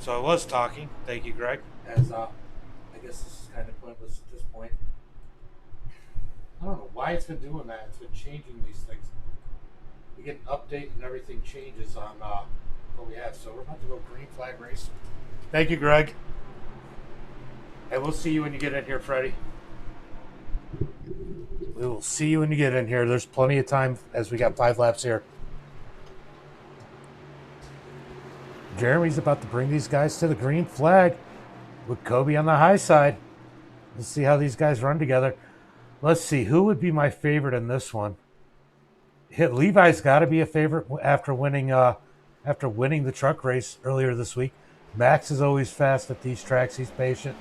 So I was talking. Thank you, Greg. As I guess this is kind of pointless at this point. I don't know why it's been doing that. It's been changing these things. We get an update and everything changes on what we have. So we're about to go green flag race. Thank you, Greg. And we'll see you when you get in here, Freddie. We will see you when you get in here. There's plenty of time as we got 5 laps here. Jeremy's about to bring these guys to the green flag with Kobe on the high side. Let's see how these guys run together. Let's see, who would be my favorite in this one? Levi's got to be a favorite after winning the truck race earlier this week. Max is always fast at these tracks. He's patient.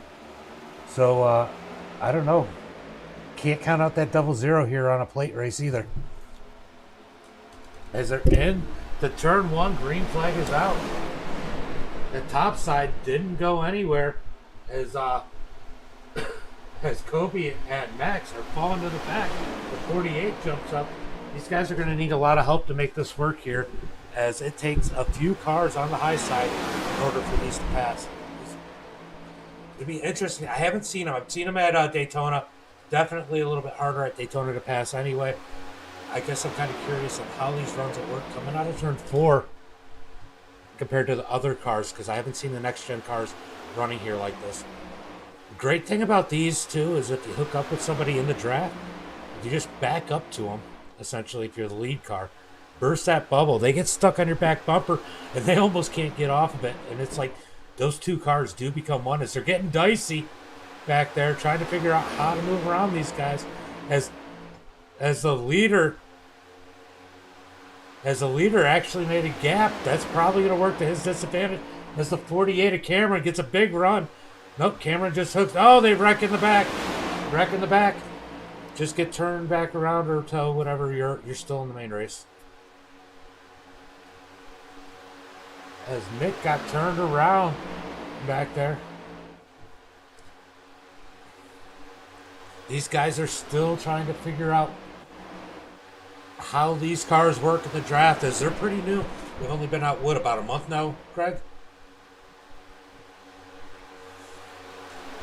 So, I don't know. Can't count out that 00 here on a plate race either. As they're in the turn 1, green flag is out. The top side didn't go anywhere as Kobe and Max are falling to the back. The 48 jumps up. These guys are going to need a lot of help to make this work here, as it takes a few cars on the high side in order for these to pass. It'd be interesting. I haven't seen them. I've seen them at Daytona. Definitely a little bit harder at Daytona to pass anyway. I guess I'm kind of curious on how these runs will work coming out of turn 4 compared to the other cars, because I haven't seen the next-gen cars running here like this. The great thing about these, too, is if you hook up with somebody in the draft, you just back up to them, essentially, if you're the lead car. Burst that bubble. They get stuck on your back bumper, and they almost can't get off of it. And it's like those two cars do become one as they're getting dicey back there, trying to figure out how to move around these guys. As the leader actually made a gap, that's probably going to work to his disadvantage. As the 48 of Cameron gets a big run. Nope, Cameron just hooks. Oh, they wreck in the back. Wreck in the back. Just get turned back around or to whatever. You're still in the main race. As Mick got turned around back there. These guys are still trying to figure out how these cars work in the draft, as they're pretty new. They've only been out, what, about a month now, Craig?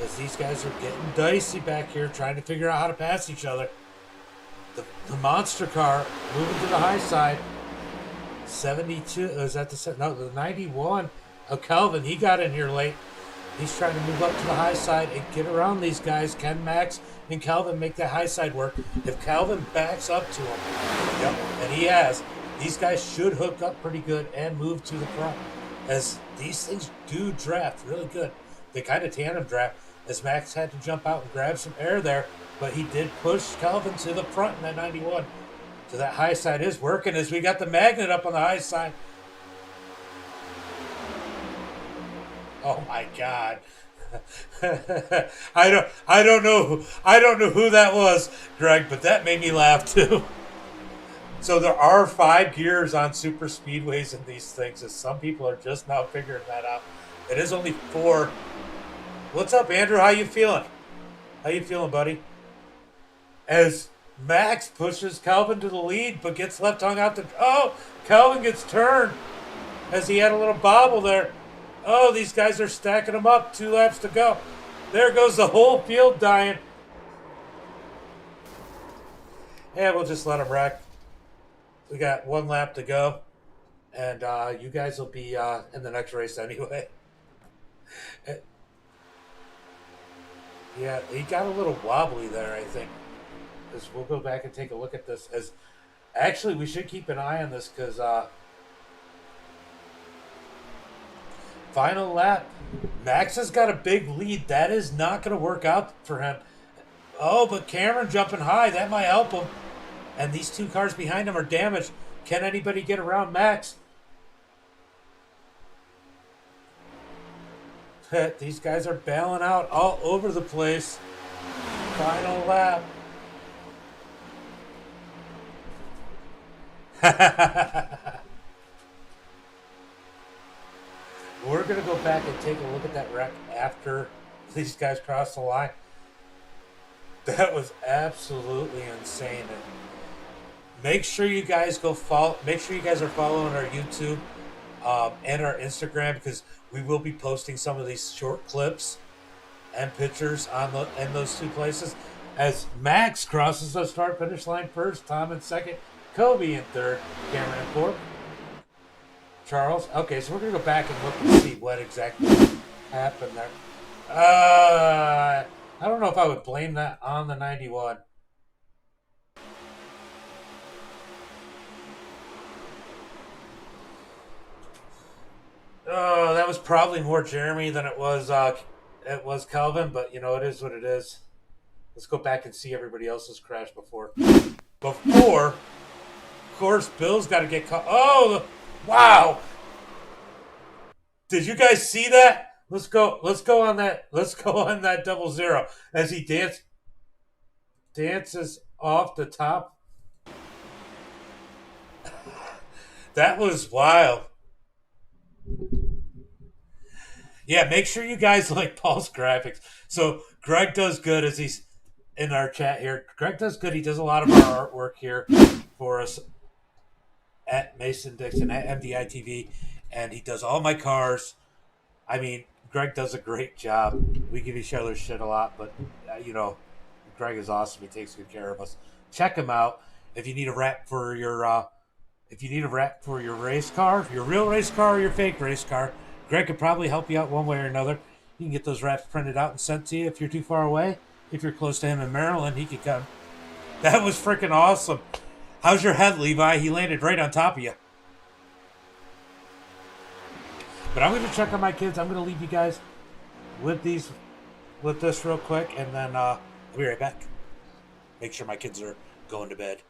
As these guys are getting dicey back here, trying to figure out how to pass each other. The monster car moving to the high side. 72, is that the 91 of Kelvin. He got in here late. He's trying to move up to the high side and get around these guys. Can Max and Calvin make that high side work? If Calvin backs up to him, yep, and he has, these guys should hook up pretty good and move to the front, as these things do draft really good. They kind of tandem draft, as Max had to jump out and grab some air there, but he did push Calvin to the front in that 91. So that high side is working, as we got the magnet up on the high side. Oh my God! I don't know who that was, Greg, but that made me laugh too. So there are 5 gears on super speedways in these things, as some people are just now figuring that out. It is only 4. What's up, Andrew? How you feeling? How you feeling, buddy? As Max pushes Calvin to the lead, but gets left hung out the. Oh, Calvin gets turned, as he had a little bobble there. Oh, these guys are stacking them up. 2 laps to go. There goes the whole field dying. Yeah, we'll just let them wreck. We got 1 lap to go. And you guys will be in the next race anyway. Yeah, he got a little wobbly there, I think. As we'll go back and take a look at this. As actually, we should keep an eye on this, because final lap, Max has got a big lead. That is not going to work out for him. Oh, but Cameron jumping high. That might help him. And these 2 cars behind him are damaged. Can anybody get around Max? These guys are bailing out all over the place. Final lap. We're going to go back and take a look at that wreck after these guys cross the line. That was absolutely insane. And make sure you guys go follow. Make sure you guys are following our YouTube. and our Instagram, because we will be posting some of these short clips and pictures in those two places. As Max crosses the start finish line first, Tom in second, Kobe in third, Cameron in fourth, Charles. Okay, so we're gonna go back and look and see what exactly happened there. I don't know if I would blame that on the 91. Oh, that was probably more Jeremy than it was Calvin, but you know, it is what it is. Let's go back and see everybody else's crash before. Of course, Bill's got to get caught. Oh, wow! Did you guys see that? Let's go on that. Let's go on that 00 as he dances off the top. That was wild. Yeah, make sure you guys like Paul's graphics. So Greg does good as he's in our chat here. Greg does good. He does a lot of our artwork here for us at Mason Dixon at MDiTV, and he does all my cars. I mean, Greg does a great job. We give each other shit a lot, but you know, Greg is awesome. He takes good care of us. Check him out if you need a wrap for your race car, your real race car or your fake race car. Greg could probably help you out one way or another. You can get those wraps printed out and sent to you if you're too far away. If you're close to him in Maryland, he could come. That was freaking awesome. How's your head, Levi? He landed right on top of you. But I'm going to check on my kids. I'm going to leave you guys with this real quick, and then I'll be right back. Make sure my kids are going to bed.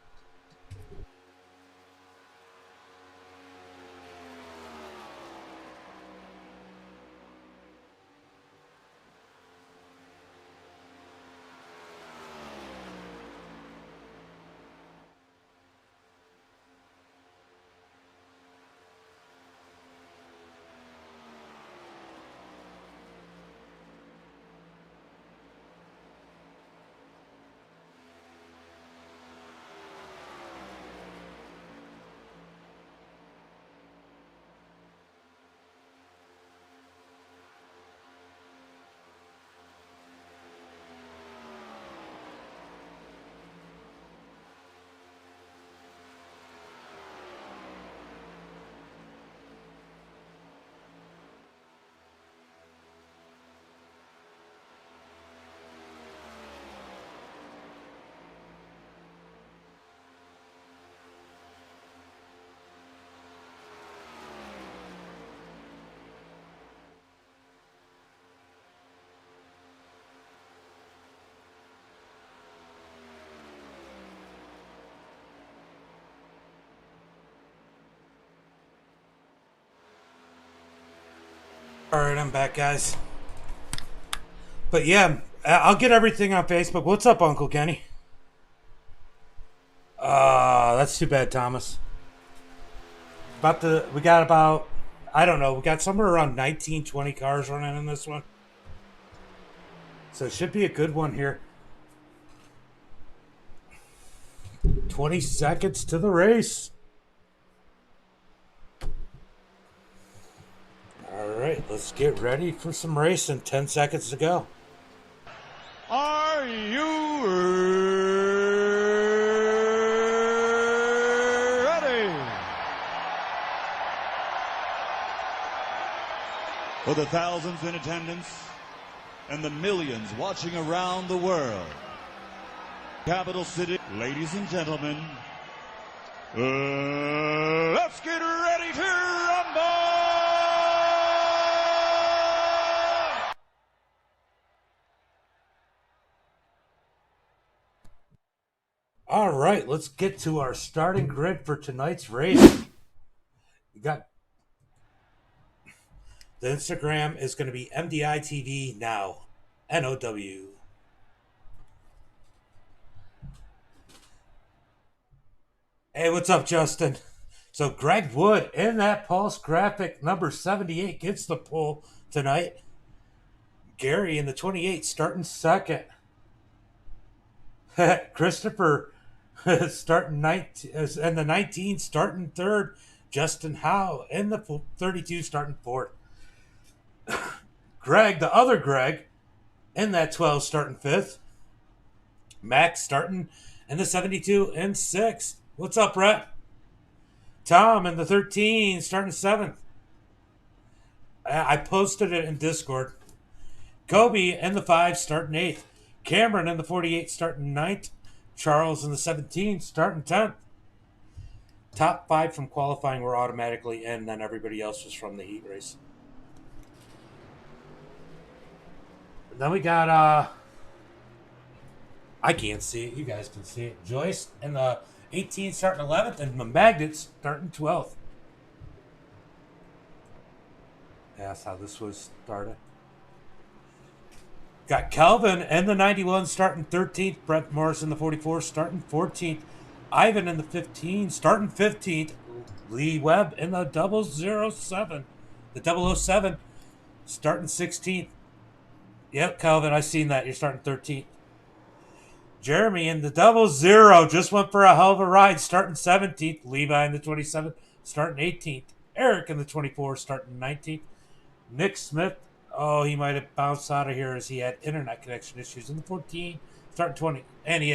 All right, I'm back, guys. But yeah, I'll get everything on Facebook. What's up, Uncle Kenny? That's too bad, Thomas. We got about, I don't know, we got somewhere around 19, 20 cars running in this one. So it should be a good one here. 20 seconds to the race. All right, let's get ready for some racing. 10 seconds to go. Are you ready? For the thousands in attendance and the millions watching around the world, capital city, ladies and gentlemen, let's get ready to rumble! All right, let's get to our starting grid for tonight's race. We got the Instagram is going to be MDiTV now, NOW. Hey, what's up, Justin? So Greg Wood in that Pulse graphic number 78 gets the pull tonight. Gary in the 28 starting second. Christopher starting 19 and the 19 starting third. Justin Howe in the 32 starting 4th. Greg, the other Greg, in that 12 starting 5th. Max starting in the 72 and 6th. What's up, Brett? Tom in the 13 starting 7th. I posted it in Discord. Kobe in the 5 starting 8th. Cameron in the 48 starting 9th. Charles in the 17 starting 10th. Top 5 from qualifying were automatically in, then everybody else was from the heat race. And then we got I can't see it. You guys can see it. Joyce in the 18 starting 11th, and the Magnets starting 12th. Yeah, that's how this was started. Got Kelvin in the 91 starting 13th. Brett Morris in the 44 starting 14th. Ivan in the 15 starting 15th. Lee Webb in the 007. The 007 starting 16th. Yep, Kelvin, I seen that. You're starting 13th. Jeremy in the 00 just went for a hell of a ride, starting 17th. Levi in the 27 starting 18th. Eric in the 24 starting 19th. Nick Smith, he might have bounced out of here as he had internet connection issues in the 14, starting 20. And he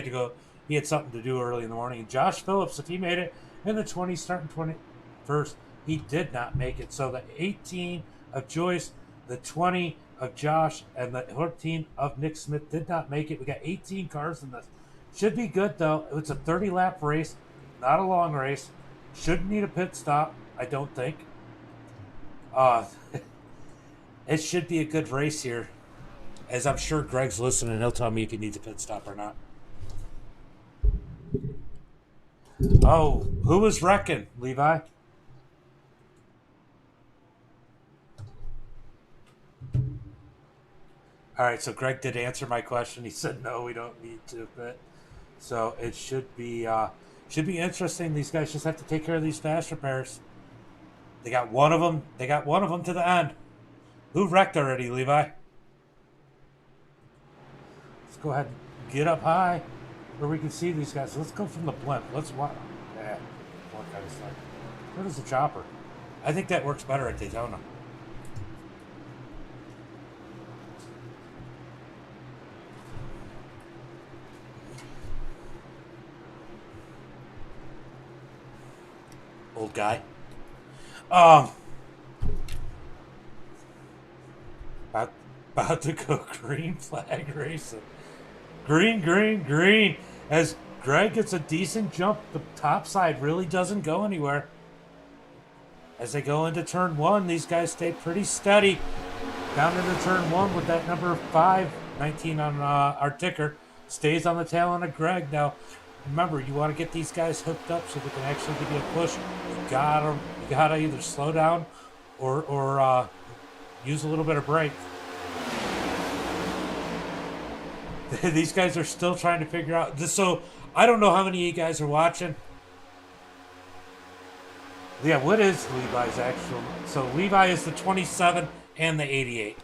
had something to do early in the morning. And Josh Phillips, if he made it in the 20, starting 21st, he did not make it. So the 18 of Joyce, the 20 of Josh, and the 14 of Nick Smith did not make it. We got 18 cars in this. Should be good, though. It's a 30-lap race, not a long race. Shouldn't need a pit stop, I don't think. It should be a good race here, as I'm sure Greg's listening. He'll tell me if he needs a pit stop or not. Oh, who was wrecking, Levi? All right, so Greg did answer my question. He said, no, we don't need to pit. So it should be interesting. These guys just have to take care of these fast repairs. They got one of them. They got one of them to the end. Who wrecked already, Levi? Let's go ahead and get up high where we can see these guys. Let's go from the blimp. Let's watch. Yeah, what kind of stuff? Where is the chopper? I think that works better at Daytona. Old guy. About to go green flag racing. Green. As Greg gets a decent jump, the top side really doesn't go anywhere. As they go into turn 1, these guys stay pretty steady. Down into turn 1 with that number 5, 19 on our ticker. Stays on the tail end of Greg. Now, remember, you want to get these guys hooked up so they can actually give you a push. You gotta either slow down or use a little bit of brake. These guys are still trying to figure out this. So I don't know how many of you guys are watching. Yeah, what is Levi's actual? So Levi is the 27 and the 88.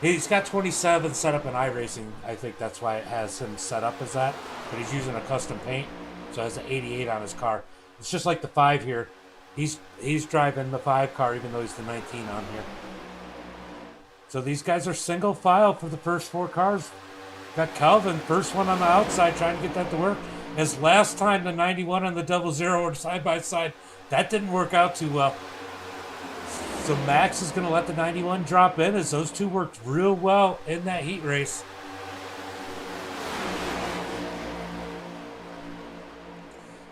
He's got 27 set up in iRacing. I think that's why it has him set up as that. But he's using a custom paint, so it has an 88 on his car. It's just like the 5 here. He's driving the 5 car, even though he's the 19 on here. So these guys are single file for the first 4 cars. Got Calvin, first one on the outside, trying to get that to work. As last time the 91 and the 00 were side by side, that didn't work out too well. So Max is going to let the 91 drop in, as those two worked real well in that heat race.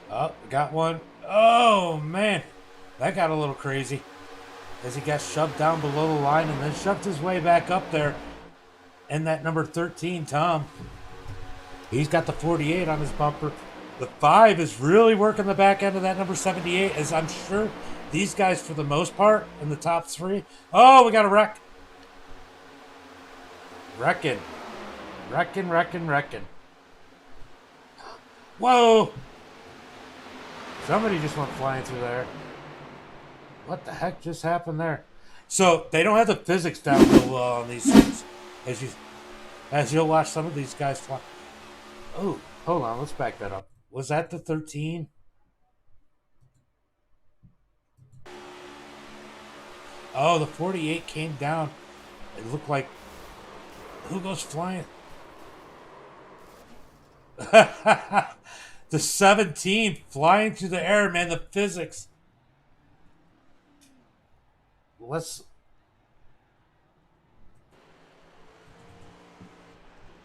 Oh, got one. Oh, man. That got a little crazy. As he got shoved down below the line and then shoved his way back up there. And that number 13, Tom. He's got the 48 on his bumper. The 5 is really working the back end of that number 78, as I'm sure these guys, for the most part, in the top 3. Oh, we got a wreck. Wrecking. Whoa. Somebody just went flying through there. What the heck just happened there? So they don't have the physics down real well on these things. As you'll watch some of these guys fly. Oh, hold on, let's back that up. Was that the 13? Oh, the 48 came down. It looked like, who goes flying? The 17 flying through the air, man. The physics. Let's.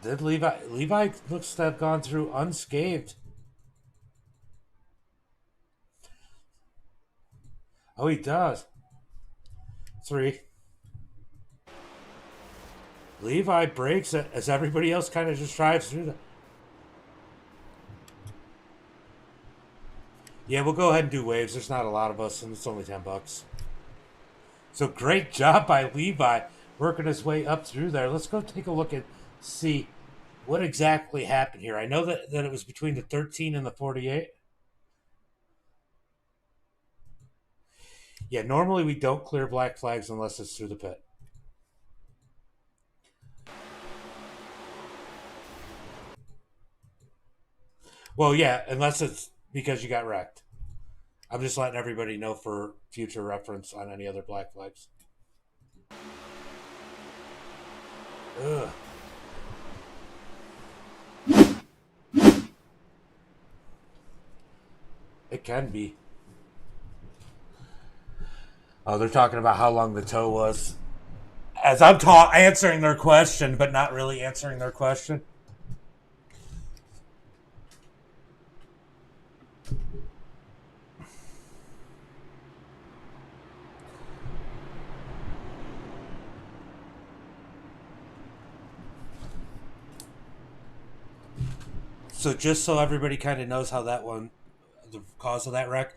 Did Levi looks to have gone through unscathed. Oh, he does. 3. Levi breaks it as everybody else kind of just drives through the. Yeah, we'll go ahead and do waves. There's not a lot of us, and it's only $10. So great job by Levi working his way up through there. Let's go take a look and see what exactly happened here. I know that it was between the 13 and the 48. Yeah, normally we don't clear black flags unless it's through the pit. Well, yeah, unless it's because you got wrecked. I'm just letting everybody know for future reference on any other black flags. Ugh. It can be. Oh, they're talking about how long the tow was. As I'm answering their question, but not really answering their question. So just so everybody kind of knows how that one, the cause of that wreck,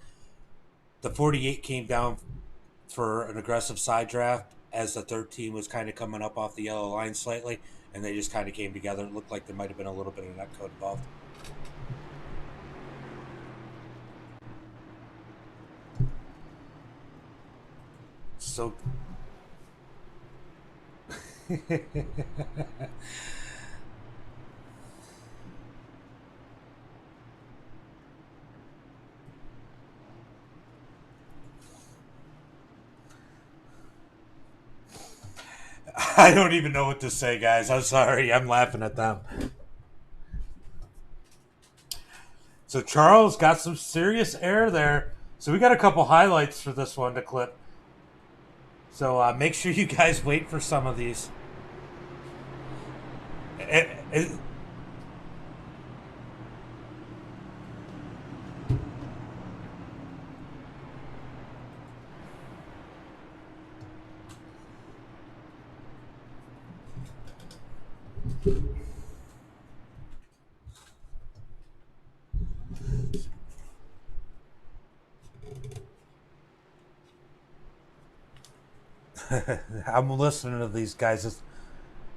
the 48 came down for an aggressive side draft as the 13 was kind of coming up off the yellow line slightly, and they just kind of came together. It looked like there might have been a little bit of net code involved. So I don't even know what to say, guys. I'm sorry. I'm laughing at them. So Charles got some serious air there. So we got a couple highlights for this one to clip. So make sure you guys wait for some of these. I'm listening to these guys.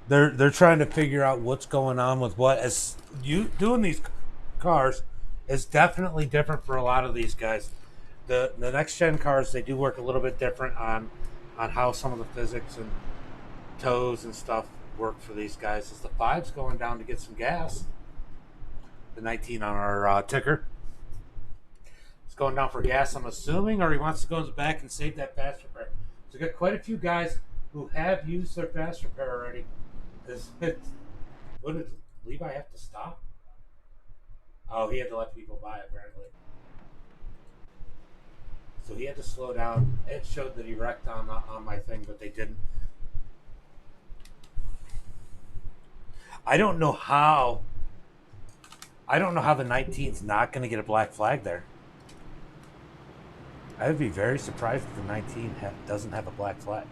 They're trying to figure out what's going on with what. As you doing these cars is definitely different for a lot of these guys. The next gen cars, they do work a little bit different on how some of the physics and tows and stuff work for these guys. As the 5's going down to get some gas, the 19 on our ticker. It's going down for gas, I'm assuming, or he wants to go in the back and save that fast repair. So we've got quite a few guys who have used their fast repair already. What did Levi have to stop? Oh, he had to let people by, apparently. So he had to slow down. It showed that he wrecked on my thing, but they didn't. I don't know how the 19's not going to get a black flag there. I would be very surprised if the 19 doesn't have a black flag.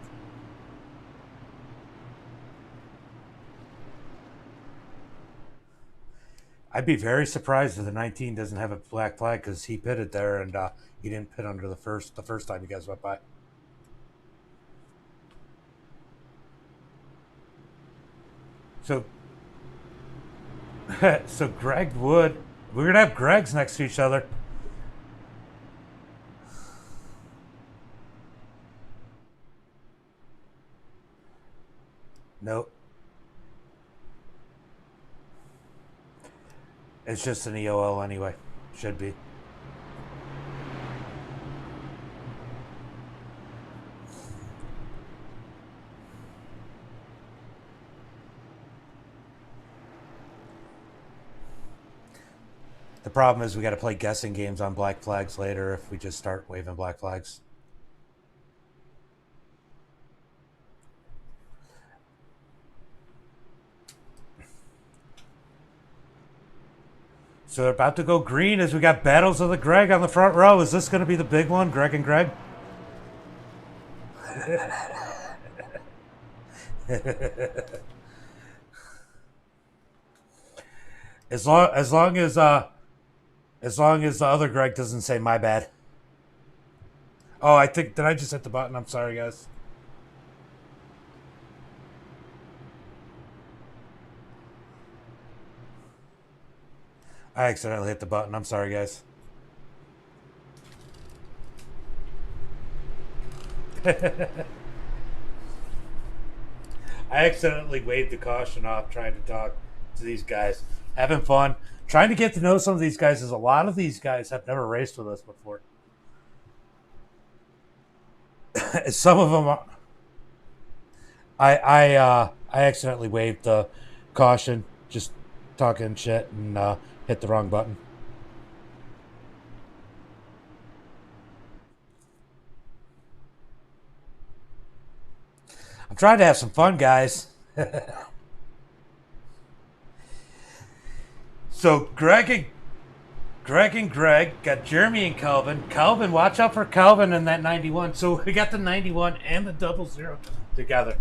I'd be very surprised if the 19 doesn't have a black flag because he pitted there and he didn't pit under the first time you guys went by. So Greg Wood, we're going to have Gregs next to each other. Nope. It's just an EOL anyway. Should be. The problem is we got to play guessing games on black flags later if we just start waving black flags. So they're about to go green as we got Battles of the Greg on the front row. Is this going to be the big one, Greg and Greg? As long as the other Greg doesn't say my bad. Oh, I think, did I just hit the button? I'm sorry, guys. I accidentally hit the button. I'm sorry, guys. I accidentally waved the caution off trying to talk to these guys. Having fun. Trying to get to know some of these guys, as a lot of these guys have never raced with us before. Some of them are... I accidentally waved the caution, just talking shit, and hit the wrong button. I'm trying to have some fun, guys. So Greg and Greg got Jeremy and Calvin. Calvin, watch out for Calvin in that 91. So we got the 91 and the 00 together.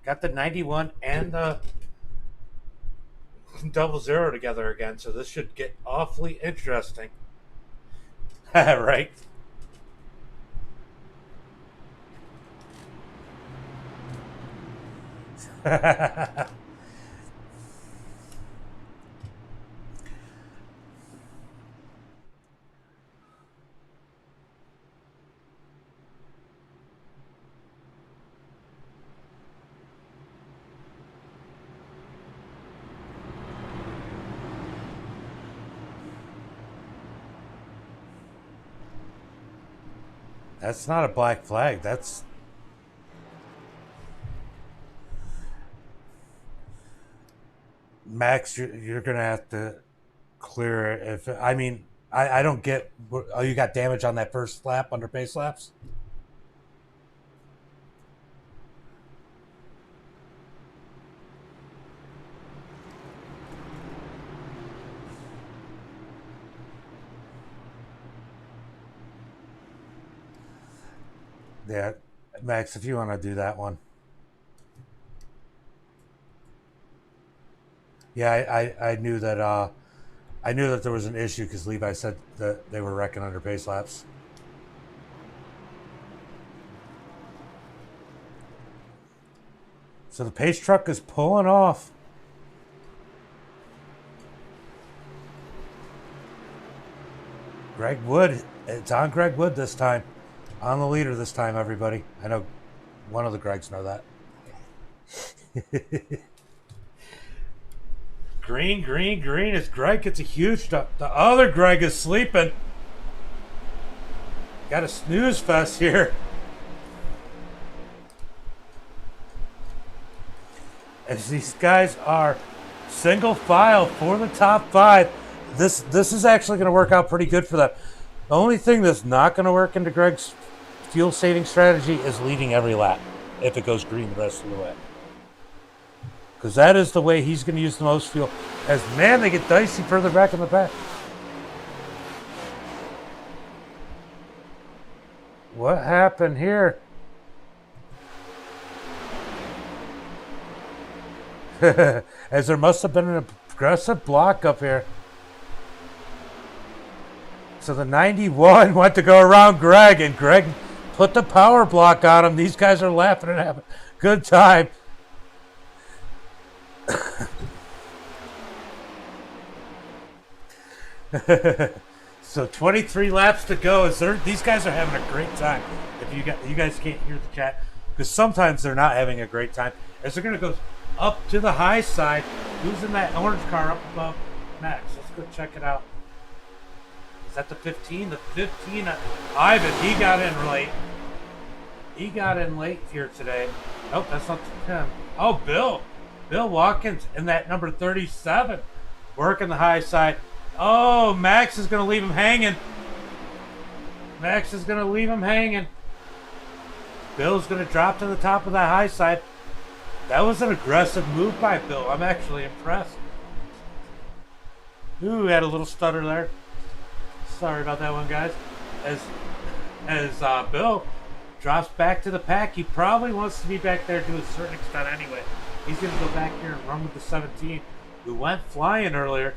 Got the 91 and the 00 together again. So this should get awfully interesting. Right? That's not a black flag. That's... Max, you're going to have to clear it. If I mean, I don't get... Oh, you got damage on that first lap under pace laps? Yeah, Max, if you want to do that one. Yeah, I knew that there was an issue because Levi said that they were wrecking under pace laps. So the pace truck is pulling off. Greg Wood, it's on Greg Wood this time. On the leader this time, everybody. I know one of the Gregs know that. Green, green, green as Greg gets a huge... The other Greg is sleeping. Got a snooze fest here. As these guys are single file for the top 5. This is actually going to work out pretty good for them. The only thing that's not going to work into Greg's fuel saving strategy is leading every lap if it goes green the rest of the way. Because that is the way he's going to use the most fuel. As, man, they get dicey further back in the back. What happened here? As there must have been an aggressive block up here. So the 91 went to go around Greg, and Greg put the power block on him. These guys are laughing and having a good time. So 23 laps to go. These guys are having a great time. If you guys can't hear the chat, because sometimes they're not having a great time. As they're going to go up to the high side. Who's in that orange car up above Max? Let's go check it out. Is that the 15? The 15, Ivan, he got in late. He got in late here today. Nope, that's not the 10. Oh, Bill. Bill Watkins in that number 37 working the high side. Oh, Max is going to leave him hanging. Max is going to leave him hanging. Bill's going to drop to the top of that high side. That was an aggressive move by Bill. I'm actually impressed. Ooh, had a little stutter there. Sorry about that one, guys. As Bill drops back to the pack, he probably wants to be back there to a certain extent anyway. He's going to go back here and run with the 17, who went flying earlier.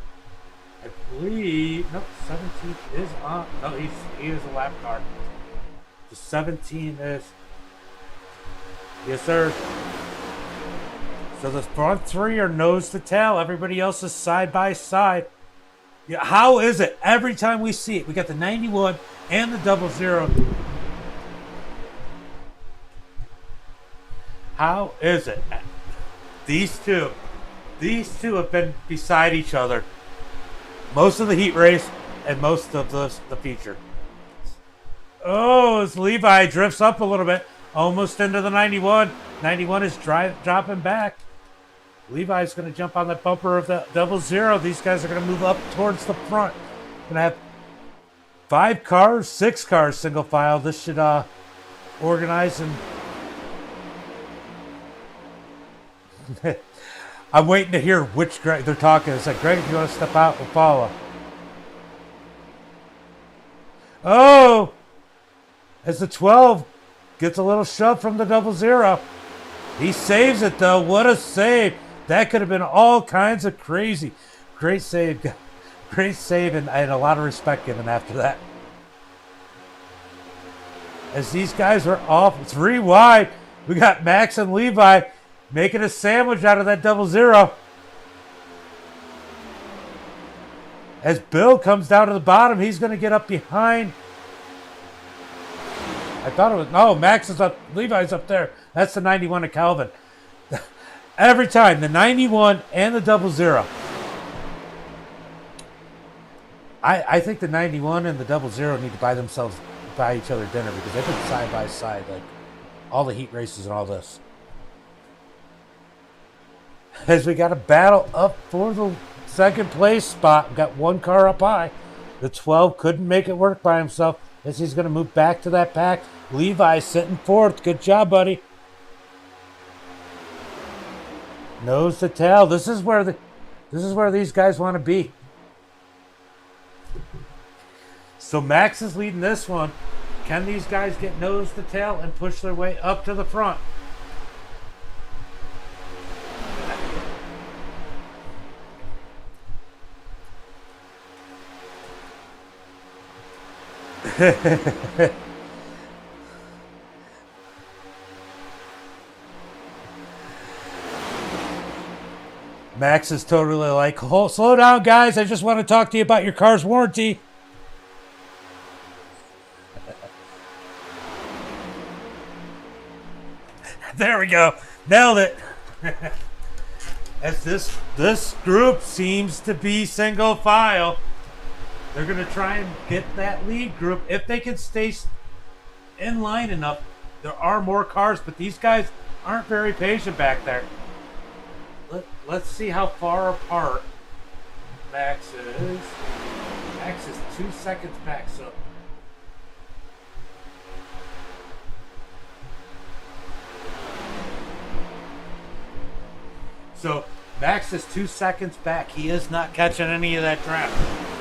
I believe, nope, 17 is on. No, he is a lap car. The 17 is, yes, sir. So the front three are nose to tail. Everybody else is side by side. Yeah, how is it every time we see it? We got the 91 and the 00. How is it? These two have been beside each other most of the heat race and most of the feature. Oh, as Levi drifts up a little bit, almost into the 91. 91 is dropping back. Levi's going to jump on the bumper of the 00. These guys are going to move up towards the front. Going to have 5 cars, 6 cars single file. This should organize and... I'm waiting to hear which Greg they're talking. It's like, Greg, if you want to step out, we'll follow. Oh! As the 12 gets a little shove from the 00. He saves it, though. What a save. That could have been all kinds of crazy. Great save. Great save, and I had a lot of respect given after that. As these guys are off 3 wide, we got Max and Levi making a sandwich out of that 00. As Bill comes down to the bottom, he's going to get up behind. I thought it was, no, Max is up, Levi's up there. That's the 91 of Calvin. Every time, the 91 and the 00. I think the 91 and the 00 need to buy each other dinner because they've been side by side, like all the heat races and all this. As we got a battle up for the second place spot. We got 1 car up high. The 12 couldn't make it work by himself as he's going to move back to that pack. Levi sitting 4th. Good job, buddy. Nose to tail. This is where these guys want to be. So Max is leading this one. Can these guys get nose to tail and push their way up to the front? Max is totally like, oh, slow down, guys. I just want to talk to you about your car's warranty. There we go. Nailed it. As this group seems to be single file, they're going to try and get that lead group. If they can stay in line enough, there are more cars, but these guys aren't very patient back there. Let's see how far apart Max is. Max is 2 seconds back, so Max is 2 seconds back. He is not catching any of that draft.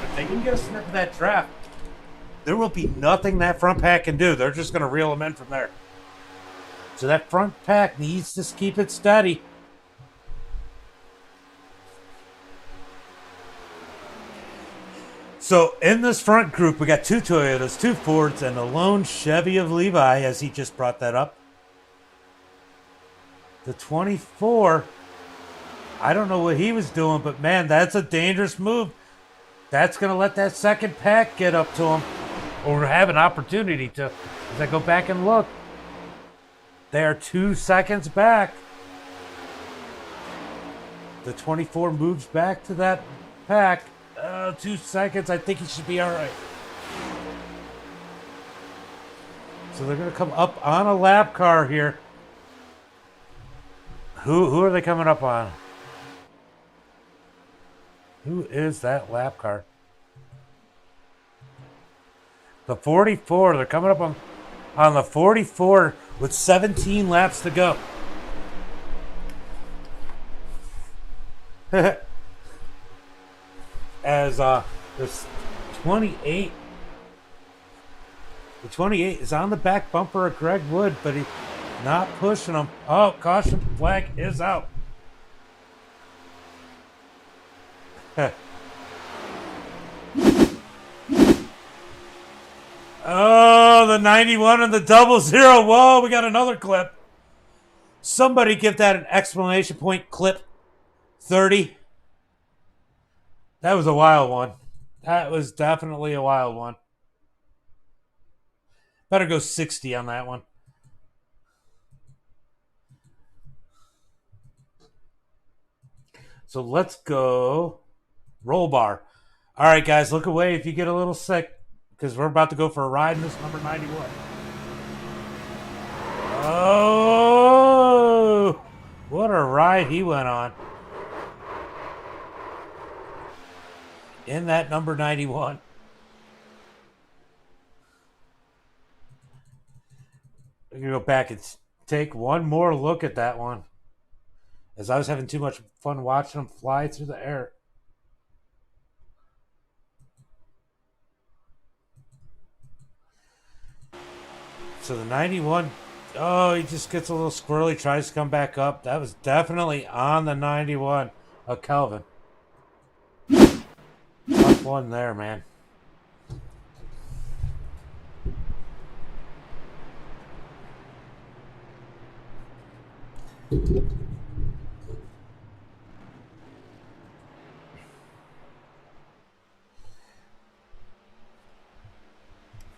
If they can get a snip of that draft, there will be nothing that front pack can do. They're just going to reel him in from there. So that front pack needs to keep it steady. So in this front group, we got 2 Toyotas, 2 Fords, and a lone Chevy of Levi, as he just brought that up. The 24, I don't know what he was doing, but man, that's a dangerous move. That's going to let that second pack get up to him, or have an opportunity to. As I go back and look, they are 2 seconds back. The 24 moves back to that pack. 2 seconds. I think he should be all right. So they're going to come up on a lap car here. Who are they coming up on? Who is that lap car? The 44. They're coming up on the 44 with 17 laps to go. As this 28. The 28 is on the back bumper of Greg Wood, but he's not pushing him. Oh, caution flag is out. Oh, the 91 and the 00. Whoa, we got another clip. Somebody give that an exclamation point. Clip 30. That was a wild one. That was definitely a wild one. Better go 60 on that one. So let's go roll bar. All right, guys, look away if you get a little sick, because we're about to go for a ride in this number 91. Oh, what a ride he went on in that number 91. I'm going to go back and take one more look at that one, as I was having too much fun watching them fly through the air. So the 91, oh, he just gets a little squirrely, tries to come back up. That was definitely on the 91 of Kelvin. Tough one there, man.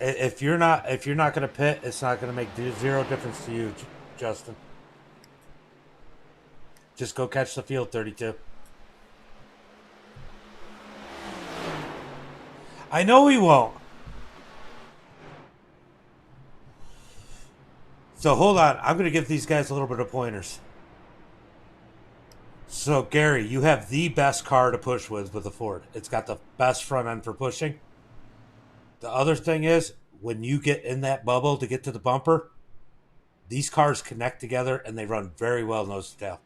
If you're not going to pit, it's not going to make zero difference to you, Justin. Just go catch the field 32. I know he won't. So hold on. I'm going to give these guys a little bit of pointers. So Gary, you have the best car to push with the Ford. It's got the best front end for pushing. The other thing is, when you get in that bubble to get to the bumper, these cars connect together and they run very well nose to tail.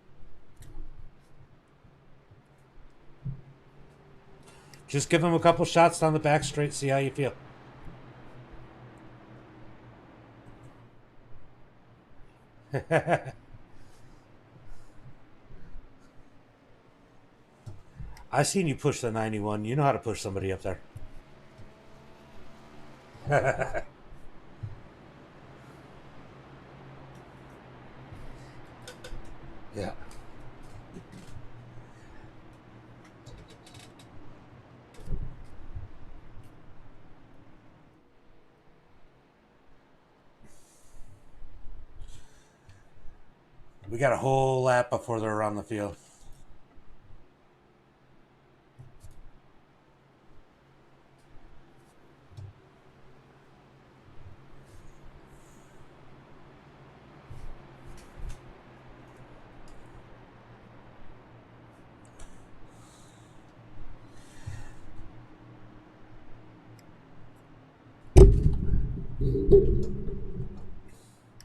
Just give them a couple shots down the back straight, see how you feel. I seen you push the 91. You know how to push somebody up there. Yeah. We got a whole lap before they're around the field.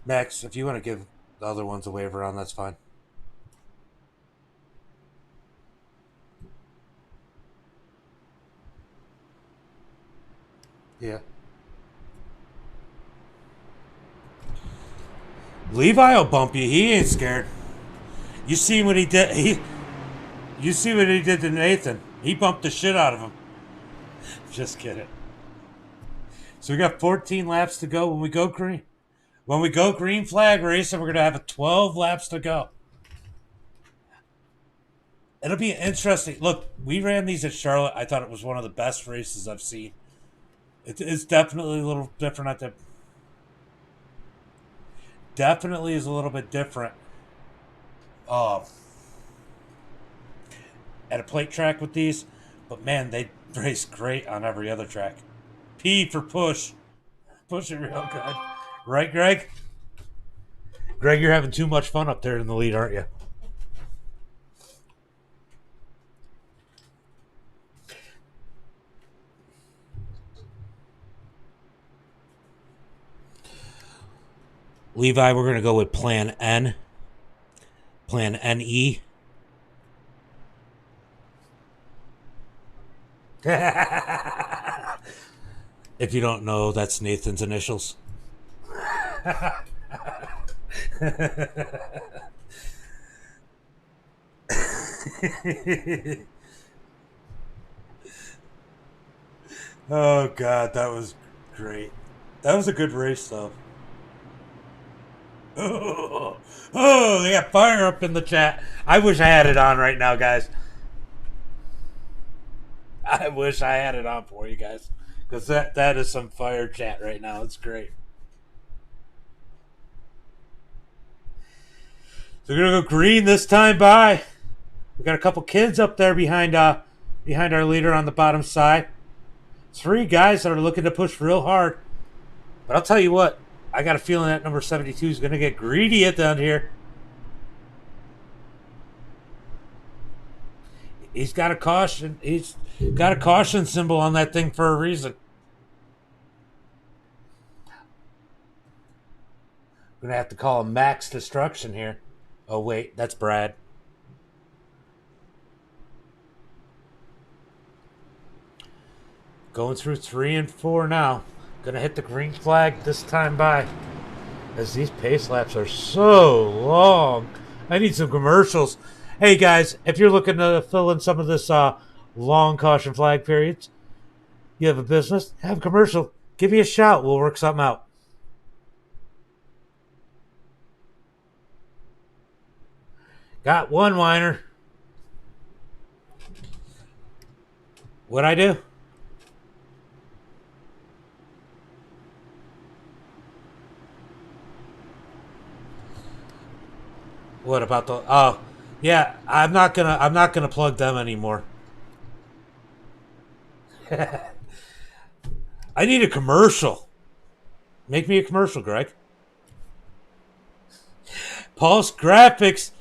Max, if you want to give the other ones a waiver on, that's fine. Yeah. Levi will bump you. He ain't scared. You see what he did? You see what he did to Nathan? He bumped the shit out of him. Just kidding. So we got 14 laps to go when we go green. When we go green flag race, and we're going to have 12 laps to go. It'll be interesting. Look, we ran these at Charlotte. I thought it was one of the best races I've seen. It's definitely a little different at the... Definitely is a little bit different. At a plate track with these. But man, they race great on every other track. P for push. Push it real good. Right, Greg? Greg, you're having too much fun up there in the lead, aren't you? Levi, we're going to go with Plan N. Plan NE. If you don't know, that's Nathan's initials. Oh, God, that was great. That was a good race, though. Oh, they got fire up in the chat. I wish I had it on right now, guys. I wish I had it on for you guys. Because that is some fire chat right now. It's great. So we're going to go green this time by. We got a couple kids up there behind our leader on the bottom side. 3 guys that are looking to push real hard. But I'll tell you what, I got a feeling that number 72 is going to get greedy at the end here. He's got a caution. He's got a caution symbol on that thing for a reason. We're going to have to call him Max Destruction here. Oh, wait, that's Brad. Going through 3 and 4 now. Going to hit the green flag this time by. As these pace laps are so long. I need some commercials. Hey, guys, if you're looking to fill in some of this long caution flag periods, you have a business, have a commercial, give me a shout. We'll work something out. Got one whiner. What'd I do? What about the? Oh, yeah. I'm not gonna plug them anymore. I need a commercial. Make me a commercial, Greg. Pulse Graphics.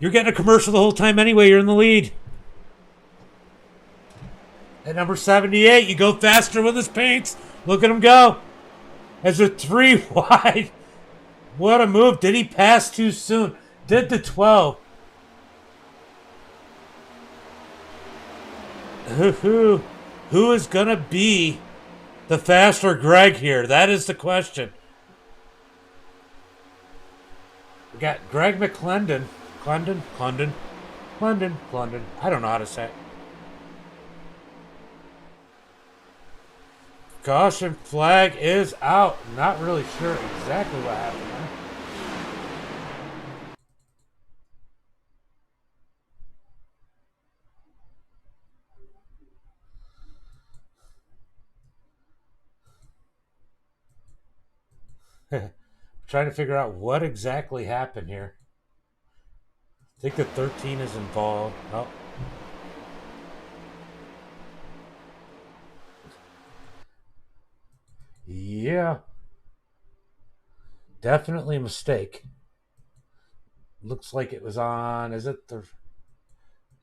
You're getting a commercial the whole time anyway. You're in the lead. At number 78, you go faster with his paints. Look at him go. As a 3 wide. What a move. Did he pass too soon? Did the 12. Who is going to be the faster Greg here? That is the question. We got Greg McClendon. Clendon. I don't know how to say it. Caution flag is out. Not really sure exactly what happened there. Trying to figure out what exactly happened here. I think the 13 is involved. Oh. Yeah. Definitely a mistake. Looks like it was on. Is it the?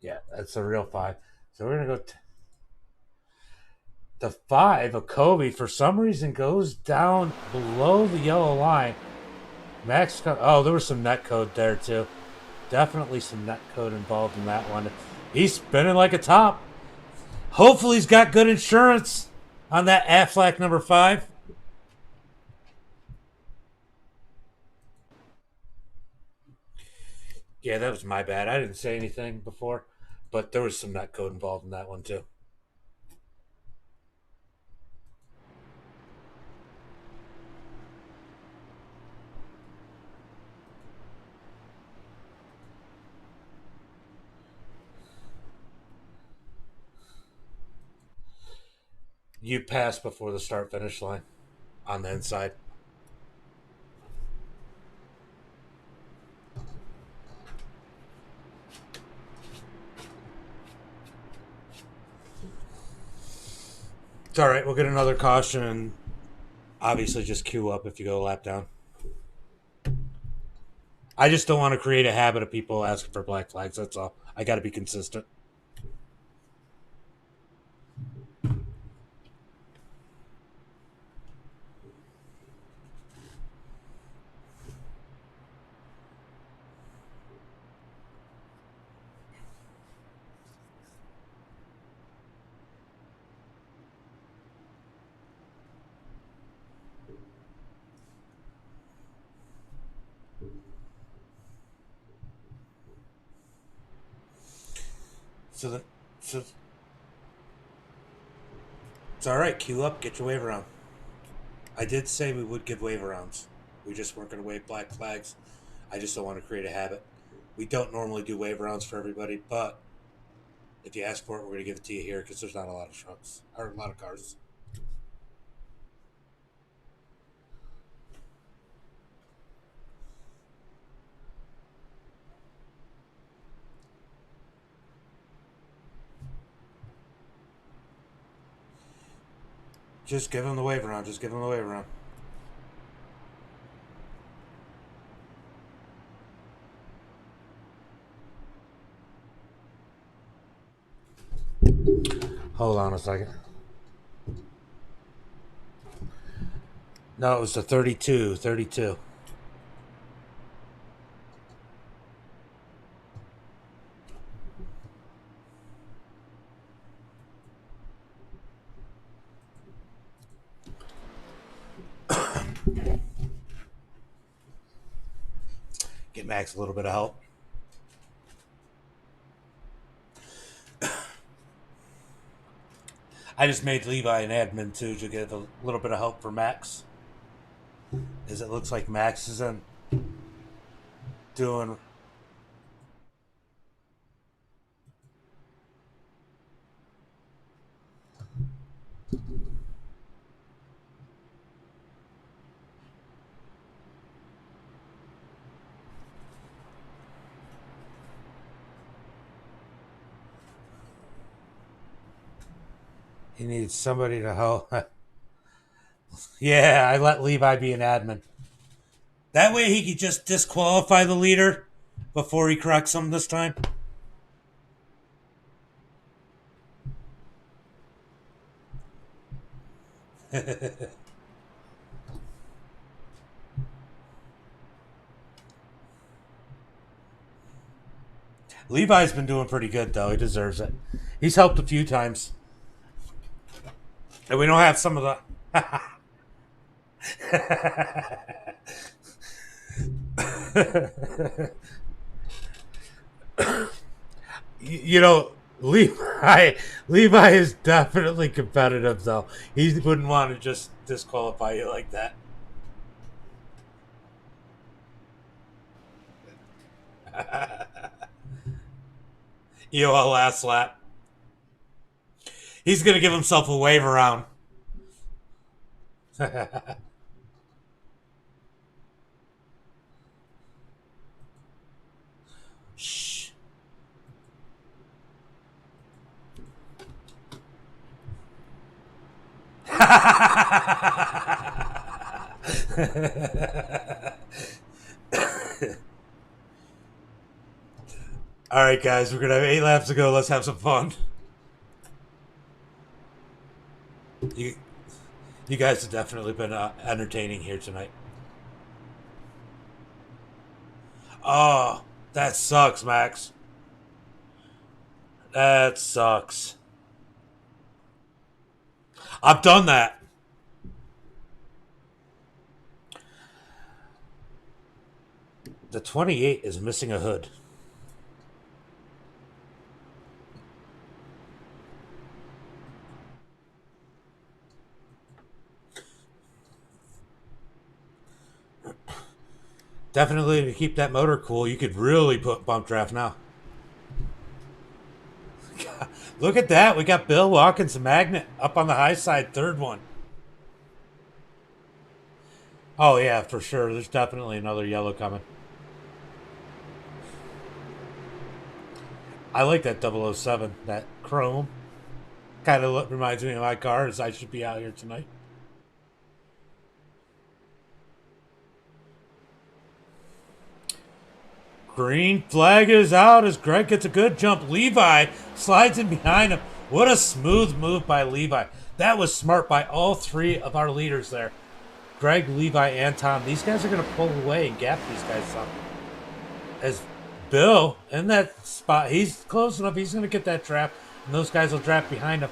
Yeah, that's the real 5. So we're gonna go. The 5 of Kobe for some reason goes down below the yellow line. Max. Oh, there was some net code there too. Definitely some net code involved in that one. He's spinning like a top. Hopefully he's got good insurance on that Aflac number 5. Yeah, that was my bad. I didn't say anything before, but there was some net code involved in that one too. You passed before the start finish line on the inside. It's all right. We'll get another caution and obviously just queue up if you go a lap down. I just don't want to create a habit of people asking for black flags. That's all. I got to be consistent. So it's all right. Queue up. Get your wave around. I did say we would give wave rounds. We just weren't going to wave black flags. I just don't want to create a habit. We don't normally do wave rounds for everybody, but if you ask for it, we're going to give it to you here because there's not a lot of trucks or a lot of cars. Just give them the wave around. Just give them the wave around. Hold on a second. No, it was the 32. 32. Get Max a little bit of help. I just made Levi an admin too to get a little bit of help for Max. As it looks like Max isn't doing. He needs somebody to help. Yeah, I let Levi be an admin. That way he could just disqualify the leader before he corrects him this time. Levi's been doing pretty good, though. He deserves it. He's helped a few times. And we don't have some of the... You know, Levi is definitely competitive, though. He wouldn't want to just disqualify you like that. EOL last lap. He's going to give himself a wave around. Shh. All right, guys, we're going to have 8 laps to go. Let's have some fun. You guys have definitely been entertaining here tonight. Oh, that sucks, Max. That sucks. I've done that. The 28 is missing a hood. Definitely to keep that motor cool, you could really put bump draft now. Look at that. We got Bill Watkins Magnet up on the high side, third one. Oh, yeah, for sure. There's definitely another yellow coming. I like that 007, that chrome. Kind of reminds me of my car, as I should be out here tonight. Green flag is out as Greg gets a good jump. Levi slides in behind him. What a smooth move by Levi. That was smart by all 3 of our leaders there. Greg, Levi, and Tom. These guys are going to pull away and gap these guys up. As Bill, in that spot, he's close enough. He's going to get that trap, and those guys will draft behind him.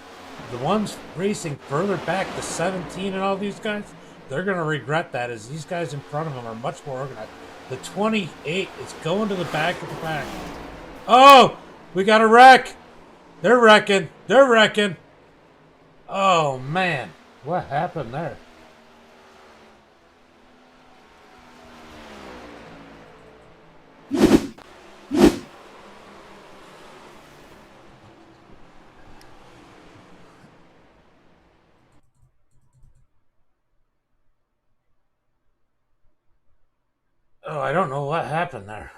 The ones racing further back, the 17 and all these guys, they're going to regret that, as these guys in front of them are much more organized. The 28 is going to the back of the pack. Oh, we got a wreck. They're wrecking. They're wrecking. Oh, man. What happened there? Oh, I don't know what happened there.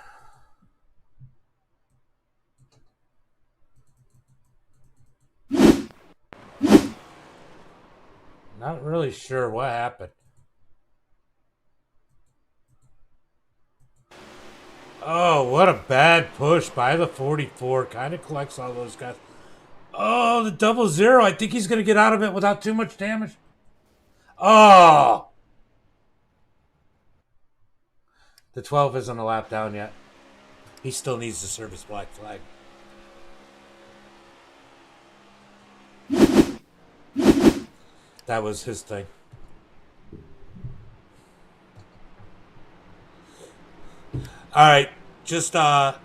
Not really sure what happened. Oh, what a bad push by the 44. Kind of collects all those guys. Oh, the 00. I think he's going to get out of it without too much damage. Oh! The 12 isn't a lap down yet. He still needs to serve his black flag. That was his thing. All right, just go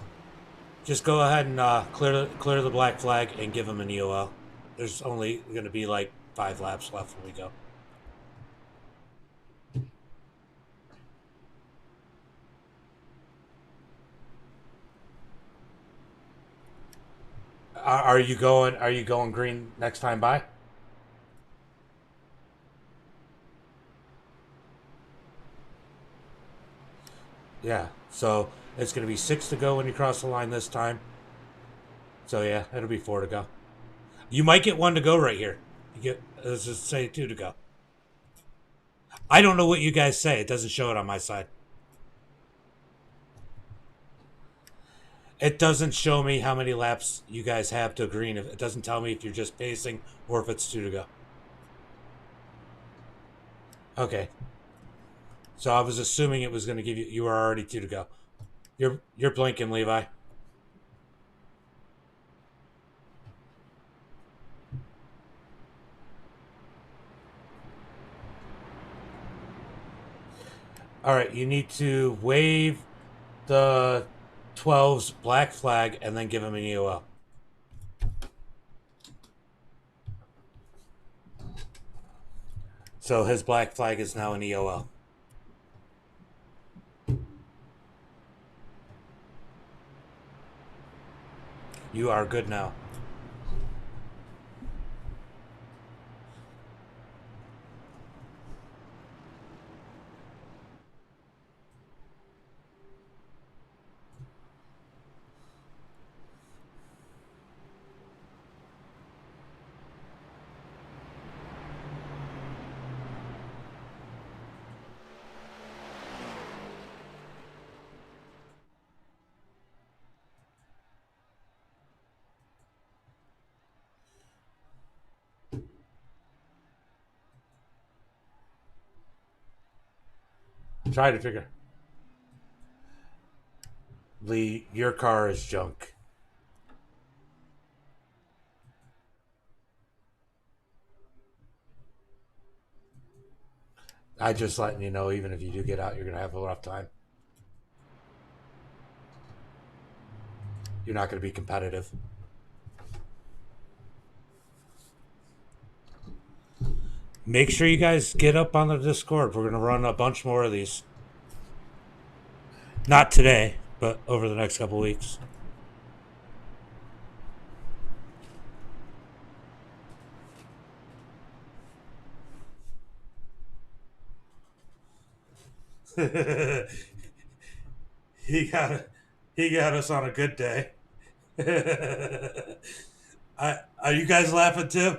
ahead and clear the black flag and give him an EOL. There's only going to be like 5 laps left when we go. Are you going green next time by? Yeah. So it's going to be 6 to go when you cross the line this time. So yeah, it'll be 4 to go. You might get 1 to go right here. You get, let's just say 2 to go. I don't know what you guys say. It doesn't show it on my side. It doesn't show me how many laps you guys have to green. It doesn't tell me if you're just pacing or if it's 2 to go. Okay. So I was assuming it was going to give you were already 2 to go. You're blinking, Levi. All right, you need to wave the 12's black flag and then give him an EOL. So his black flag is now an EOL. You are good now. Try to figure. Lee, your car is junk. I just letting you know, even if you do get out, you're going to have a rough time. You're not going to be competitive. Make sure you guys get up on the Discord. We're going to run a bunch more of these. Not today, but over the next couple weeks. he got us on a good day. Are you guys laughing too?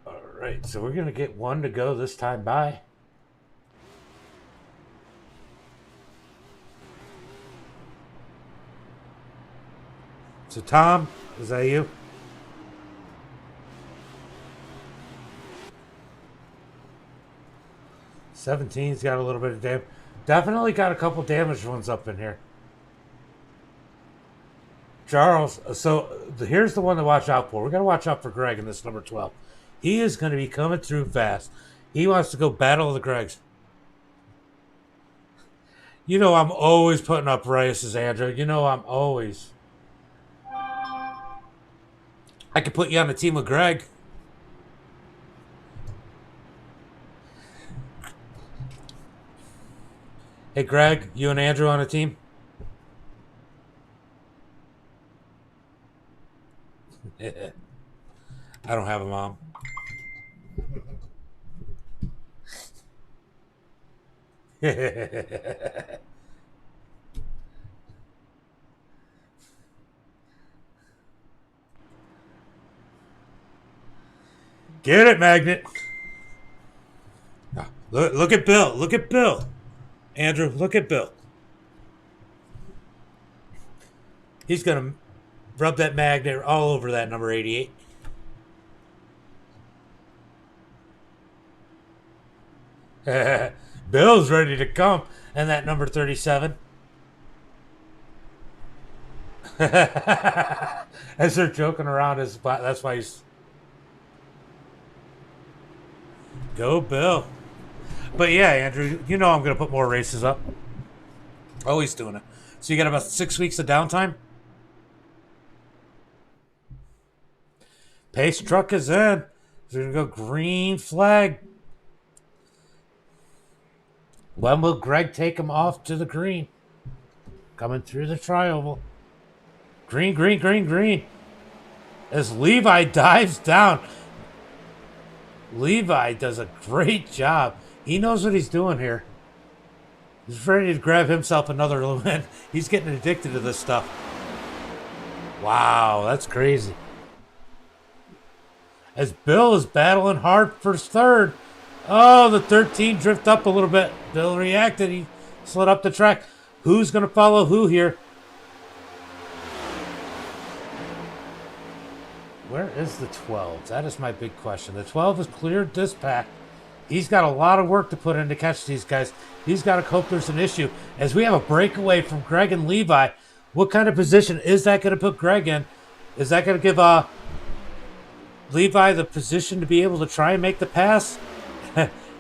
All right, so we're gonna get 1 to go this time by. So Tom, is that you? '17's got a little bit of damage. Definitely got a couple damaged ones up in here. Charles, so here's the one to watch out for. We're going to watch out for Greg in this number 12. He is going to be coming through fast. He wants to go battle the Gregs. You know I'm always putting up races, Andrew. You know I'm always. I could put you on a team with Greg. Hey, Greg, you and Andrew on a team? I don't have a mom. Get it, Magnet. Look at Bill. Look at Bill. Andrew, look at Bill. He's going to rub that magnet all over that number 88. Bill's ready to come. And that number 37. As they're joking around, that's why he's... Go, Bill. But yeah, Andrew, you know I'm going to put more races up. Always doing it. So you got about 6 weeks of downtime? Pace truck is in. We're going to go green flag. When will Greg take him off to the green? Coming through the tri-oval. Green, green, green, green. As Levi dives down. Levi does a great job. He knows what he's doing here. He's ready to grab himself another win. He's getting addicted to this stuff. Wow, that's crazy. As Bill is battling hard for third. Oh, the 13 drift up a little bit. Bill reacted. He slid up the track. Who's going to follow who here? Where is the 12? That is my big question. The 12 has cleared this pack. He's got a lot of work to put in to catch these guys. He's got to hope there's an issue. As we have a breakaway from Greg and Levi, what kind of position is that going to put Greg in? Is that going to give Levi the position to be able to try and make the pass?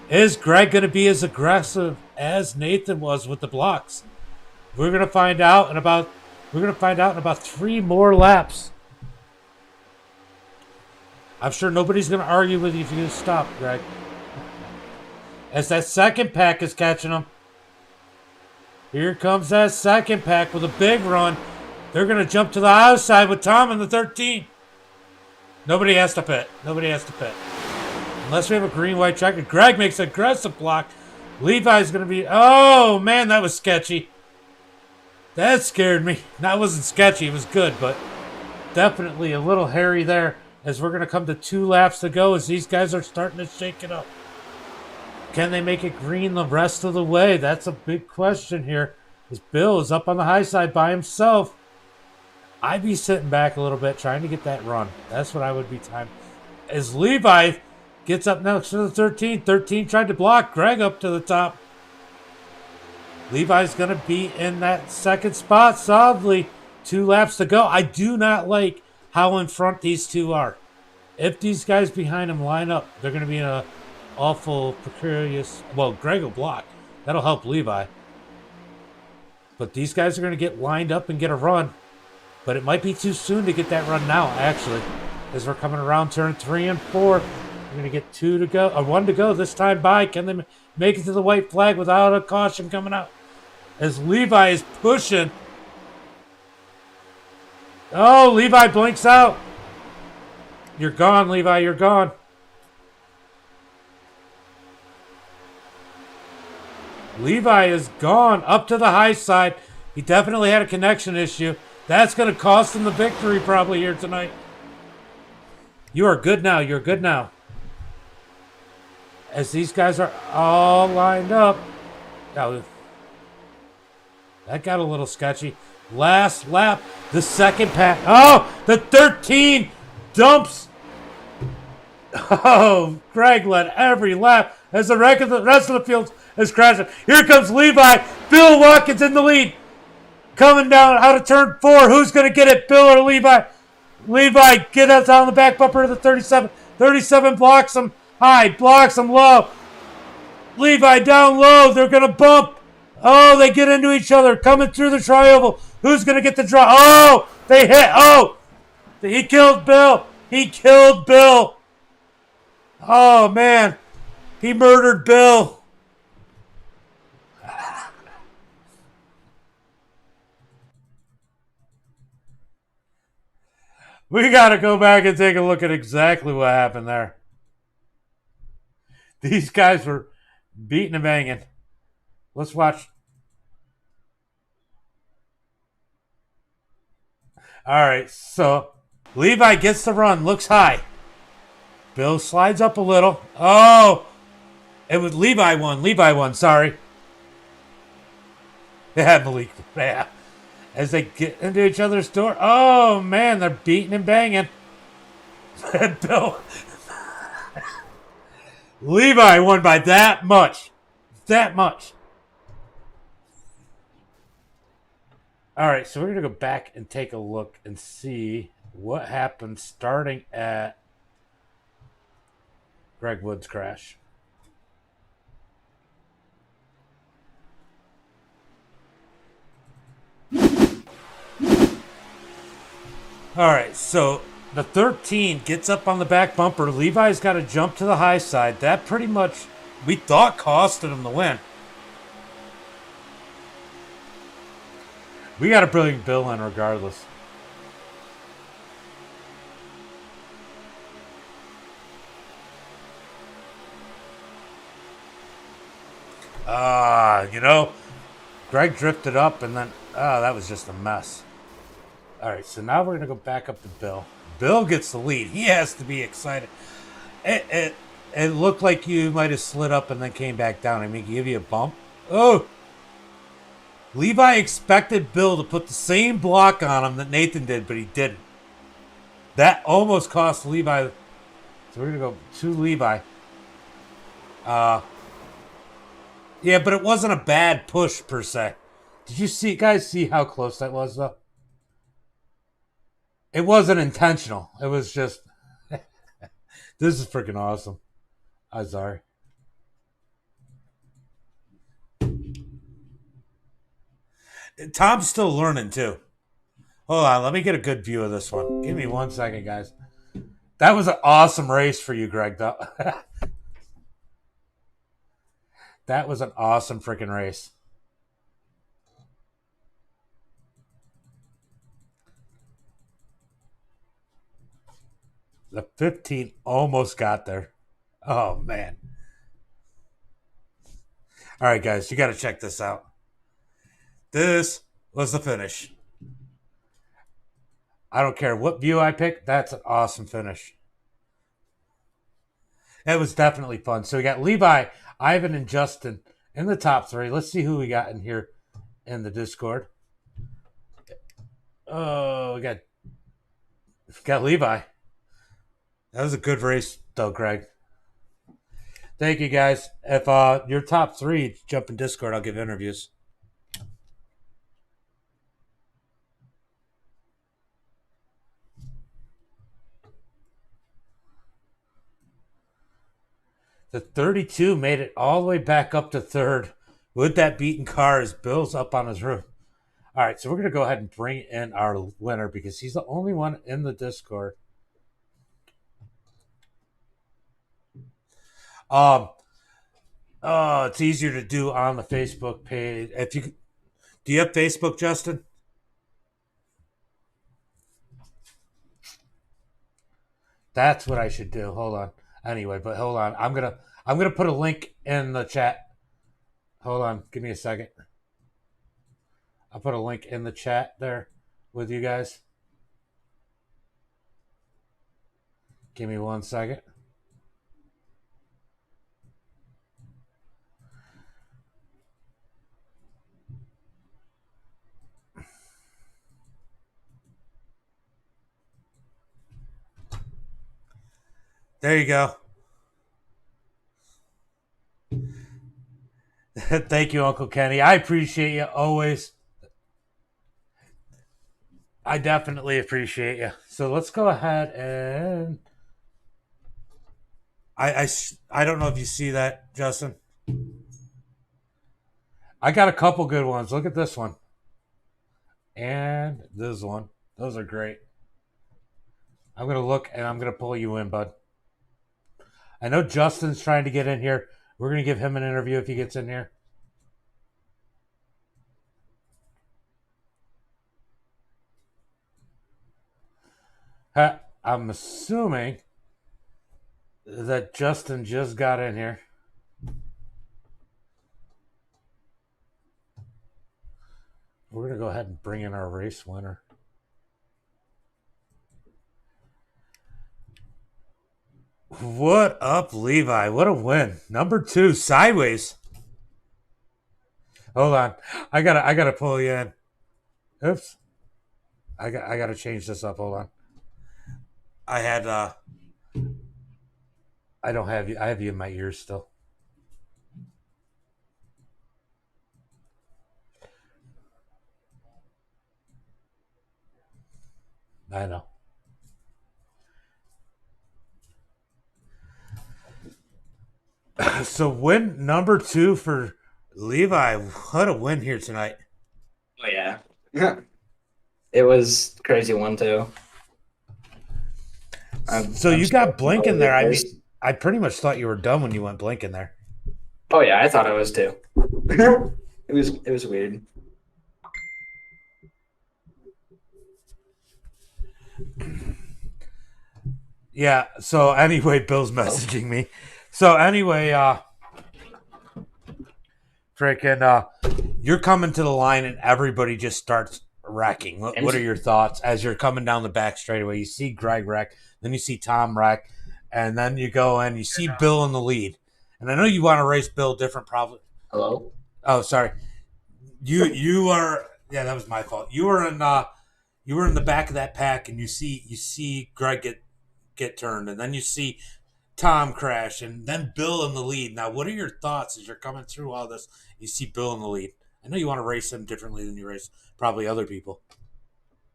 Is Greg going to be as aggressive as Nathan was with the blocks? We're going to find out in about 3 more laps. I'm sure nobody's going to argue with you if you stop, Greg. As that second pack is catching them. Here comes that second pack with a big run. They're going to jump to the outside with Tom and the 13. Nobody has to pit. Nobody has to pit. Unless we have a green-white checker. Greg makes an aggressive block. Levi's going to be... Oh, man, that was sketchy. That scared me. That wasn't sketchy. It was good, but definitely a little hairy there. As we're going to come to 2 laps to go as these guys are starting to shake it up. Can they make it green the rest of the way? That's a big question here. As Bill is up on the high side by himself. I'd be sitting back a little bit trying to get that run. That's what I would be timed. As Levi gets up next to the 13. 13 tried to block Greg up to the top. Levi's going to be in that second spot solidly. 2 laps to go. I do not like how in front these two are. If these guys behind him line up, they're going to be in a awful precarious... Well, Greg will block. That'll help Levi. But these guys are going to get lined up and get a run. But it might be too soon to get that run now, actually. As we're coming around turn 3 and 4. We're going to get 2 to go, or 1 to go this time by. Can they make it to the white flag without a caution coming out? As Levi is pushing. Oh, Levi blinks out. You're gone, Levi. You're gone. Levi is gone up to the high side. He definitely had a connection issue. That's going to cost him the victory probably here tonight. You are good now. You're good now. As these guys are all lined up. Now, that got a little sketchy. Last lap, the second pack. Oh, the 13 dumps. Oh, Greg led every lap as the rest of the field is crashing. Here comes Levi. Bill Watkins in the lead. Coming down out of turn 4. Who's going to get it? Bill or Levi? Levi, get us on the back bumper of the 37. 37 blocks him high, blocks him low. Levi down low. They're going to bump. Oh, they get into each other. Coming through the trioval. Who's going to get the draw? Oh, they hit. Oh, he killed Bill. He killed Bill. Oh, man. He murdered Bill. We got to go back and take a look at exactly what happened there. These guys were beating and banging. Let's watch. All right, so Levi gets the run, looks high. Bill slides up a little. Oh, it was Levi won, sorry. Yeah, Malik. Yeah. As they get into each other's door. Oh, man, they're beating and banging. Bill. Levi won by that much. That much. All right, so we're going to go back and take a look and see what happened starting at Greg Wood's crash. All right, so the 13 gets up on the back bumper. Levi's got to jump to the high side. That pretty much, we thought, costed him the win. We got to bring Bill in regardless. Greg drifted up and then, that was just a mess. All right, so now we're going to go back up to Bill. Bill gets the lead. He has to be excited. It looked like you might have slid up and then came back down. I mean, give you a bump. Oh! Levi expected Bill to put the same block on him that Nathan did, but he didn't. That almost cost Levi. So we're going to go to Levi. Yeah, but it wasn't a bad push per se. Did you guys see how close that was, though? It wasn't intentional. It was just... This is freaking awesome. I'm sorry. Tom's still learning, too. Hold on. Let me get a good view of this one. Give me 1 second, guys. That was an awesome race for you, Greg, though. That was an awesome freaking race. The 15 almost got there. Oh, man. All right, guys, you got to check this out. This was the finish. I don't care what view I pick. That's an awesome finish. It was definitely fun. So we got Levi, Ivan, and Justin in the top 3. Let's see who we got in here in the Discord. Oh, we got Levi. That was a good race, though, Greg. Thank you, guys. If your top 3 jump in Discord, I'll give interviews. The 32 made it all the way back up to 3rd with that beaten car as Bill's up on his roof. All right, so we're going to go ahead and bring in our winner because he's the only one in the Discord. It's easier to do on the Facebook page. Do you have Facebook, Justin? That's what I should do. Hold on. Anyway, but hold on. I'm gonna put a link in the chat. Hold on. Give me a second. I'll put a link in the chat there with you guys. Give me 1 second. There you go. Thank you, Uncle Kenny. I appreciate you always. I definitely appreciate you. So let's go ahead and I don't know if you see that, Justin. I got a couple good ones. Look at this one and this one. Those are great. I'm gonna look and I'm gonna pull you in, bud. I know Justin's trying to get in here. We're gonna give him an interview if he gets in here. I'm assuming that Justin just got in here. We're gonna go ahead and bring in our race winner. What up, Levi? What a win. Number 2, sideways. Hold on. I gotta pull you in. Oops. I gotta change this up. Hold on. I had I don't have you. I have you in my ears still. I know. So win number 2 for Levi. What a win here tonight. Oh yeah. It was crazy one too. So you got blinking there. I mean, I pretty much thought you were done when you went blinking there. Oh yeah, I thought I was too. It was weird. Yeah. So anyway, Bill's messaging me. So anyway, freaking, you're coming to the line and everybody just starts wrecking. What are your thoughts as you're coming down the back straightaway? You see Greg wreck, then you see Tom wreck, and then you go and you see Bill in the lead. And I know you want to race Bill different, probably. Hello? Oh, sorry. You are. Yeah, that was my fault. You were in the back of that pack, and you see Greg get turned, and then you see Tom crash, and then Bill in the lead. Now, what are your thoughts as you're coming through all this? You see Bill in the lead. I know you want to race him differently than you race probably other people.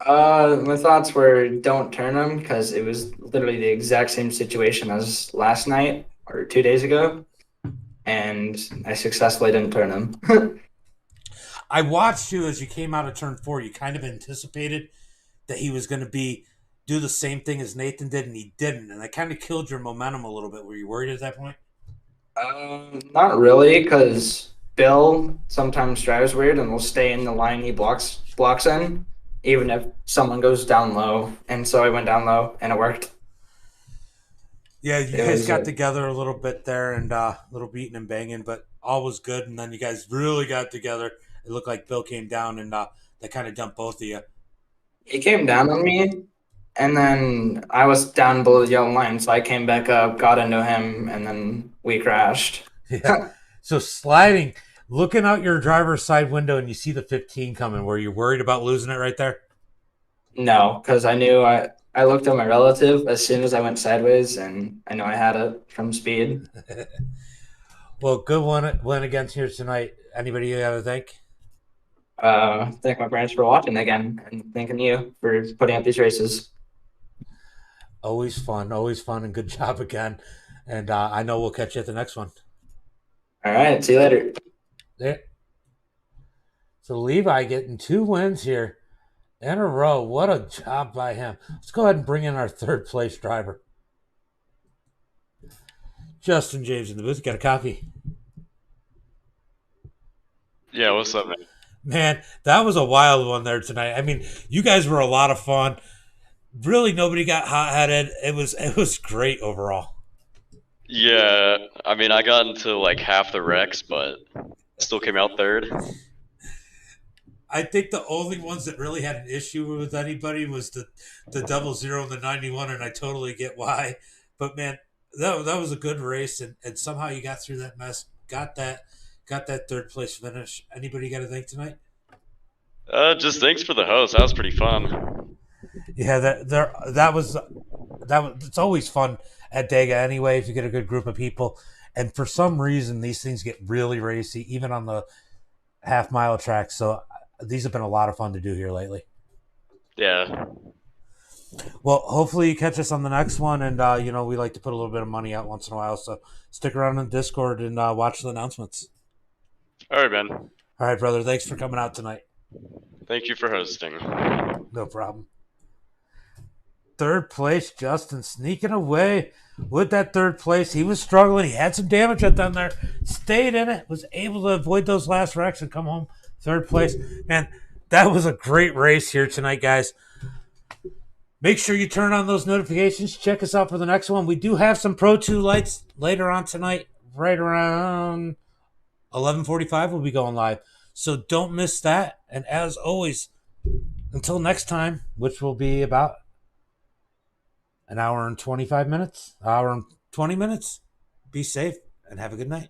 My thoughts were don't turn him because it was literally the exact same situation as last night or 2 days ago, and I successfully didn't turn him. I watched you as you came out of turn 4. You kind of anticipated that he was going to do the same thing as Nathan did, and he didn't. And that kind of killed your momentum a little bit. Were you worried at that point? Not really, because Bill sometimes drives weird and will stay in the line he blocks in, even if someone goes down low. And so I went down low, and it worked. Yeah, you guys got together a little bit there and a little beating and banging, but all was good. And then you guys really got together. It looked like Bill came down and that kind of dumped both of you. He came down on me, and then I was down below the yellow line, so I came back up, got into him, and then we crashed. Yeah. So sliding, looking out your driver's side window, and you see the 15 coming. Were you worried about losing it right there? No, because I knew I looked at my relative as soon as I went sideways, and I know I had it from speed. Well, good win against here tonight. Anybody you got to thank? Thank my parents for watching again, and thanking you for putting up these races. Always fun, and good job again. And I know we'll catch you at the next one. All right, see you later. Yeah. So Levi getting 2 wins here in a row. What a job by him. Let's go ahead and bring in our 3rd place driver. Justin James in the booth. Got a copy? Yeah, what's up, man? Man, that was a wild one there tonight. I mean, you guys were a lot of fun. Really, nobody got hot-headed. It was great overall. Yeah, I mean, I got into like half the wrecks, but still came out 3rd. I think the only ones that really had an issue with anybody was the 00 and the 91, and I totally get why. But man, that was a good race, and somehow you got through that mess, got that 3rd place finish. Anybody got to thank tonight? Just thanks for the host. That was pretty fun. Yeah, that was it's always fun at Dega anyway if you get a good group of people. And for some reason, these things get really racy, even on the half-mile track. So these have been a lot of fun to do here lately. Yeah. Well, hopefully you catch us on the next one, and we like to put a little bit of money out once in a while, so stick around in Discord and watch the announcements. All right, man. All right, brother. Thanks for coming out tonight. Thank you for hosting. No problem. Third place, Justin sneaking away with that third place. He was struggling. He had some damage at the end there. Stayed in it. Was able to avoid those last wrecks and come home third place. Man, that was a great race here tonight, guys. Make sure you turn on those notifications. Check us out for the next one. We do have some Pro 2 lights later on tonight. Right around 11:45 we'll be going live. So don't miss that. And as always, until next time, which will be about an hour and 25 minutes, hour and 20 minutes, be safe and have a good night.